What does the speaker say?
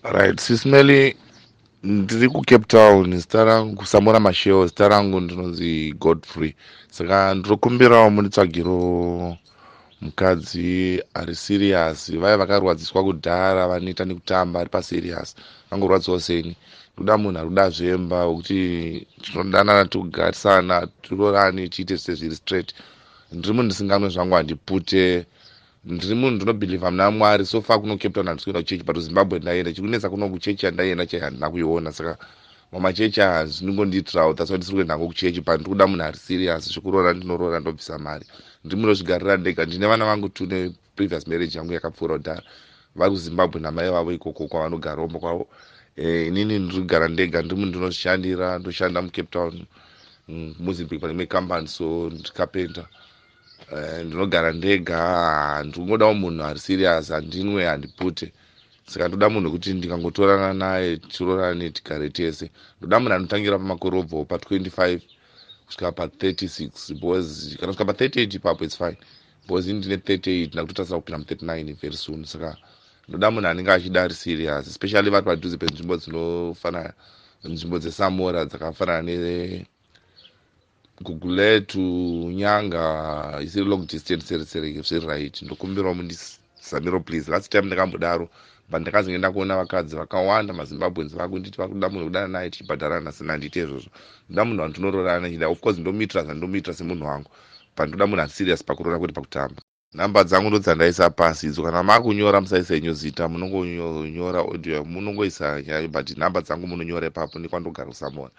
Right, sisimeli ndiri kucape town, zita rangu kusamura masheo, zita rangu ndinonzi Godfrey. Saka ndinokumbirawo munditsvagiro mukadzi ari serious. Vaya vakarwadziswa kudhara vanoita nekutamba ari paserious vangorwadziwa seni. Ndoda munhu ari kuda zvemba wekuti tinodanana togarisana tirorani tiite sezviri straight. Ndiri munhu ndisinganwe zvangu handipute. Ndiri munhu ndinobhilivha muna Mwari. So far kuno Cape Town handisi kuenda kuchechi, but kuZimbabwe ndaenda. Chikunetsa kuno kuchechi yandaenda chai handina kuiona. Saka mamachechi aya zvinongondiitirawo, that's why ndisiri kuenda hangu kuchechi, but ndiri kuda munhu ari serious. Zvokuroora ndinoroora ndobvisa mari. Ndiri munozvigarira ndega. Ndine vana vangu tu neprevious marriage yangu yakapfuura kudhara. Vari kuZimbabwe namai vavo ikoko kwavanogarawo kwavo. Inini ndiri kugara ndega. Ndiri munhu ndinozvishandira, ndoshanda muCape Town Mozambique pane imwe kambani, so ndikapenda. Ndinogara ndega, ndingodawo munhu ari serious, handinwe handipute. Saka ndoda munhu wekuti ndikangotorana naye tirorane tigare tese. Ndoda munhu anotangira pamakorobho pa25 kusvika pa36, because kana kusvika pa38 ipapo its fine, because ini ndine 38 ndakutotarisira kupinda mu39 very soon. Saka ndoda munhu anenge achida ari serious, especially vari padhuze penzvimbo dzinofanana, nzvimbo dzesamora dzakafanana Guguletu, Nyanga, isiri long distance zviri right. Ndokumbirawo mundizamiro please. Last time ndakambodaro, but ndakazenge ndakuona vakadzi vakawanda maZimbabweans vakunditi vakuda munhu kudana naye tichibhadharana, sina handiti izvozvo. Ndoda munhu wandinoroorana naye, of course ndomuitira zvandomuitira semunhu wangu, but ndoda munhu ari serious pakuroora kwete pakutamba. Namba dzangu ndodzandaisa pasi idzo. Kana makunyora musaisa henyu zita, munongonyora audio, munongoisa nyayo, but namba dzangu munonyora ipapo, nekwandogara kusamona.